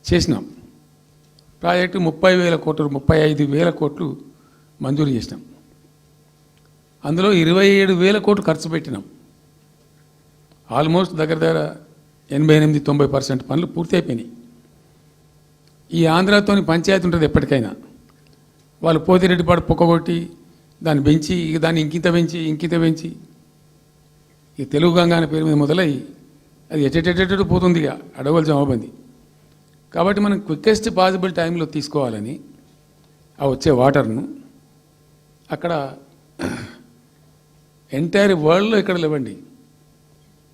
చేసినాం. ప్రాజెక్టు 30,000 కోట్లు 35,000 కోట్లు మంజూరు చేసినాం. అందులో 27,000 కోట్లు ఖర్చు పెట్టినాం. ఆల్మోస్ట్ దగ్గర 88-90% పనులు పూర్తి అయిపోయినాయి. ఈ ఆంధ్రాతోని పంచాయతీ ఉంటుంది ఎప్పటికైనా. వాళ్ళు పోతిరెడ్డిపాడు పొక్కగొట్టి దాన్ని పెంచి దాన్ని ఇంకింత పెంచి ఈ తెలుగు గంగా అనే పేరు మీద మొదలై అది ఎటెటెటెటు పోతుంది. ఇక అడవులు జమబంది. కాబట్టి మనం క్విక్కెస్ట్ పాసిబుల్ టైంలో తీసుకోవాలని ఆ వచ్చే వాటర్ను అక్కడ ఎంటైర్ వరల్డ్లో ఇక్కడ లేవండి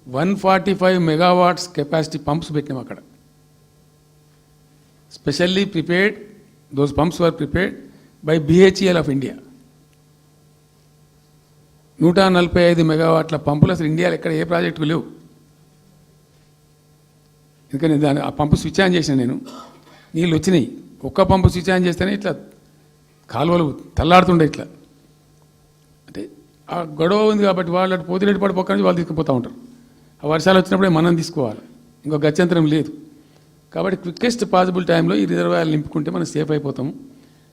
145 మెగావాట్స్ కెపాసిటీ పంప్స్ పెట్టినాం అక్కడ. Specially prepared, those pumps were prepared by BHEL of India. 145 మెగావాట్ల పంపులు అసలు ఇండియాలో ఎక్కడ ఏ ప్రాజెక్టుకు లేవు. ఎందుకని దాని ఆ పంపు స్విచ్ ఆన్ చేసిన నేను, నీళ్ళు వచ్చినాయి. ఒక్క పంపు స్విచ్ ఆన్ చేస్తేనే ఇట్లా కాలువలు తల్లాడుతుండే. ఇట్లా అంటే ఆ గొడవ ఉంది కాబట్టి వాళ్ళు అటు పోతిరెడ్డిపాడు పక్క నుంచి వాళ్ళు తీసుకుపోతూ ఉంటారు. ఆ వర్షాలు వచ్చినప్పుడే మనం తీసుకోవాలి, ఇంకో గత్యంతరం లేదు. కాబట్టి క్విక్కెస్ట్ పాసిబుల్ టైంలో ఈ రిజర్వాయర్లు నింపుకుంటే మనం సేఫ్ అయిపోతాము,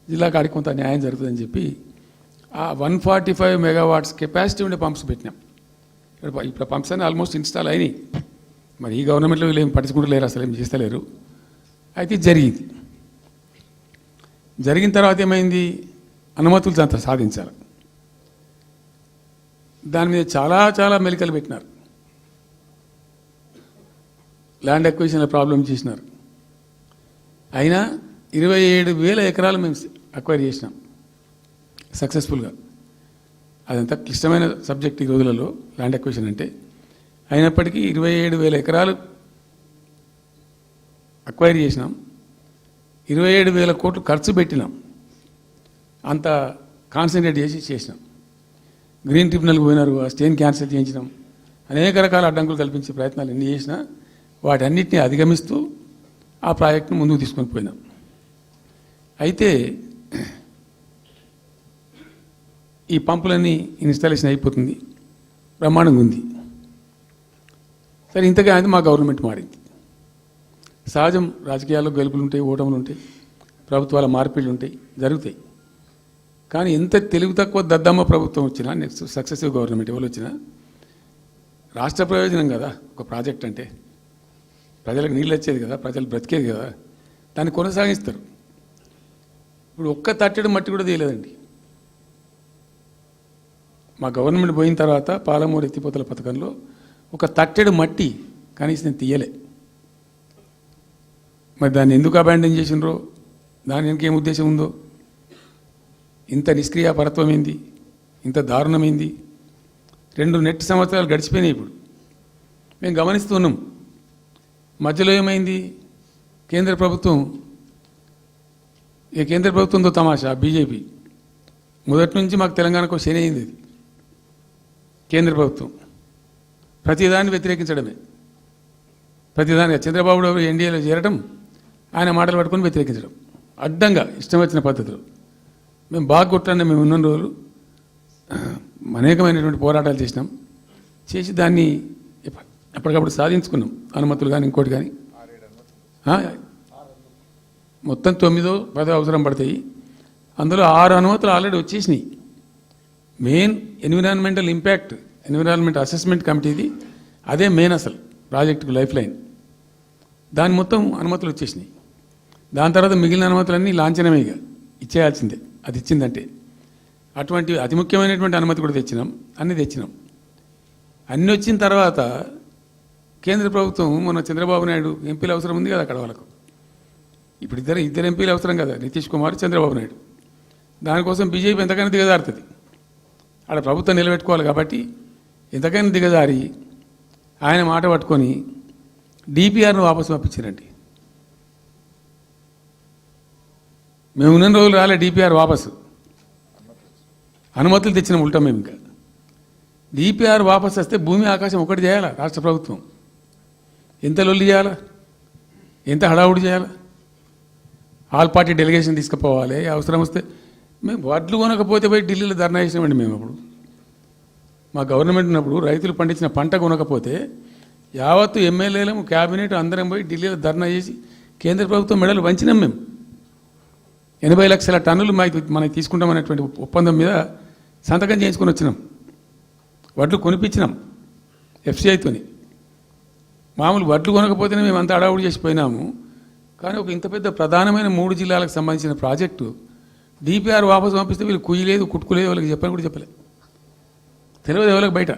జిల్లా కాడికి కొంత న్యాయం జరుగుతుందని చెప్పి ఆ 145 మెగావాట్స్ కెపాసిటీ ఉండే పంప్స్ పెట్టినాం. ఇప్పుడు పంప్స్ అన్నీ ఆల్మోస్ట్ ఇన్స్టాల్ అయినాయి. మరి ఈ గవర్నమెంట్లో వీళ్ళు ఏం పట్టించుకుంటలేరు, అసలు ఏం చేస్తలేరు. అయితే జరిగింది. జరిగిన తర్వాత ఏమైంది, అనుమతులు అంత సాధించాలి. దాని మీద చాలా మెలికలు పెట్టినారు. ల్యాండ్ అక్విజిషన్ల ప్రాబ్లం చేసినారు. అయినా 27,000 ఎకరాలు మేము అక్వైర్ చేసినాం సక్సెస్ఫుల్గా. అదంతా క్లిష్టమైన సబ్జెక్ట్ ఈ రోజులలో ల్యాండ్ అక్విజిషన్ అంటే. అయినప్పటికీ 27,000 ఎకరాలు అక్వైర్ చేసినాం. 27,000 కోట్లు ఖర్చు పెట్టినాం. అంత కాన్సన్ట్రేట్ చేసినాం. గ్రీన్ ట్రిబ్యునల్కి పోయినారు, ఆ స్టేని క్యాన్సిల్ చేయించినాం. అనేక రకాల అడ్డంకులు కల్పించే ప్రయత్నాలు ఎన్ని చేసినా వాటన్నిటిని అధిగమిస్తూ ఆ ప్రాజెక్టును ముందుకు తీసుకొని పోయినాం. అయితే ఈ పంపులన్నీ ఇన్స్టాలేషన్ అయిపోతుంది, బ్రహ్మాండంగా ఉంది. సరే, ఇంతగా అయితే మా గవర్నమెంట్ మారింది. సహజం, రాజకీయాల్లో గెలుపులు ఉంటాయి, ఓటములు ఉంటాయి, ప్రభుత్వాల మార్పిళ్ళు ఉంటాయి, జరుగుతాయి. కానీ ఎంత తెలుగు తక్కువ దద్దమ్మ ప్రభుత్వం వచ్చినా, నెక్స్ట్ సక్సెసివ్ గవర్నమెంట్ ఎవరు వచ్చినా రాష్ట్ర ప్రయోజనం కదా ఒక ప్రాజెక్ట్ అంటే. ప్రజలకు నీళ్ళు వచ్చేది కదా, ప్రజలు బ్రతికేది కదా, దాన్ని కొనసాగిస్తారు. ఇప్పుడు ఒక్క తట్టెడు మట్టి కూడా తీయలేదండి. మా గవర్నమెంట్ పోయిన తర్వాత పాలమూరు ఎత్తిపోతల పథకంలో ఒక తట్టెడు మట్టి కనీసం నేను తీయలే. మరి దాన్ని ఎందుకు అబాండన్ చేసినరో, దాని వెనక ఏం ఉద్దేశం ఉందో, ఇంత నిష్క్రియాపరత్వం ఏంది, ఇంత దారుణమైంది. 2 నెట్ సంవత్సరాలు గడిచిపోయినాయి. ఇప్పుడు మేము గమనిస్తున్నాం. మధ్యలో ఏమైంది, కేంద్ర ప్రభుత్వంతో తమాషా. బీజేపీ మొదటి నుంచి మాకు తెలంగాణకు శని అయింది. అది కేంద్ర ప్రభుత్వం ప్రతిదాన్ని వ్యతిరేకించడమే. ప్రతిదాని చంద్రబాబు నాయుడు ఎన్డీఏలో చేరడం, ఆయన మాటలు పట్టుకొని వ్యతిరేకించడం, అడ్డంగా ఇష్టం వచ్చిన పద్ధతిలో. మేము బాగా కొట్టాన్ని మేము ఉన్న రోజులు అనేకమైనటువంటి పోరాటాలు చేసి దాన్ని ఎప్పటికప్పుడు సాధించుకున్నాం. అనుమతులు కానీ ఇంకోటి కానీ మొత్తం 9-10 అవసరం పడతాయి. అందులో 6 అనుమతులు ఆల్రెడీ వచ్చేసినాయి. మెయిన్ ఎన్విరాన్మెంట్ అసెస్మెంట్ కమిటీది అదే మెయిన్ అసలు ప్రాజెక్టుకు లైఫ్ లైన్. దాని మొత్తం అనుమతులు వచ్చేసినాయి. దాని తర్వాత మిగిలిన అనుమతులన్నీ లాంఛనమే, ఇక ఇచ్చేయాల్సిందే అది ఇచ్చిందంటే. అటువంటి అతి ముఖ్యమైనటువంటి అనుమతి కూడా అన్నీ తెచ్చినాం. అన్నీ వచ్చిన తర్వాత కేంద్ర ప్రభుత్వం మొన్న చంద్రబాబు నాయుడు ఎంపీలు అవసరం ఉంది కదా అక్కడ వాళ్ళకు. ఇప్పుడు ఇద్దరు ఎంపీలు అవసరం కదా, నితీష్ కుమార్, చంద్రబాబు నాయుడు. దానికోసం బీజేపీ ఎంతకైనా దిగజారుతుంది. ఆడ ప్రభుత్వం నిలబెట్టుకోవాలి కాబట్టి ఎంతకైనా దిగజారి ఆయన మాట పట్టుకొని డిపిఆర్ను వాపసు పంపించారండి. మేము ఉన్న రోజులు రాలే డిపిఆర్ వాపసు, అనుమతులు తెచ్చిన ఉల్టా. మేము ఇంకా డిపిఆర్ వాపసు వస్తే భూమి ఆకాశం ఒకటి చేయాలా రాష్ట్ర ప్రభుత్వం. ఎంత లొల్లి చేయాలా, ఎంత హడావుడి చేయాలా, ఆల్ పార్టీ డెలిగేషన్ తీసుకుపోవాలి. అవసరం వస్తే మేము వడ్లు కొనకపోతే పోయి ఢిల్లీలో ధర్నా చేసినామండి. మేము అప్పుడు మా గవర్నమెంట్ ఉన్నప్పుడు రైతులు పండించిన పంట కొనకపోతే యావత్తు ఎమ్మెల్యేలము క్యాబినెట్ అందరం పోయి ఢిల్లీలో ధర్నా చేసి కేంద్ర ప్రభుత్వం మెడలు వంచినాం మేము. 80 లక్షల టన్నులు మనకి తీసుకుంటామనేటువంటి ఒప్పందం మీద సంతకం చేయించుకొని వచ్చినాం. వడ్లు కొనిపించినాం ఎఫ్సిఐతోని. మామూలు వడ్లు కొనకపోతేనే మేము అంతా అడావుడు చేసిపోయినాము. కానీ ఒక ఇంత పెద్ద ప్రధానమైన 3 జిల్లాలకు సంబంధించిన ప్రాజెక్టు డిపిఆర్ వాపసు పంపిస్తే వీళ్ళు కుయ్యలేదు, కుట్టుకోలేదు, వాళ్ళకి చెప్పని కూడా చెప్పలేదు. తెలియదు ఎవరికి బయట.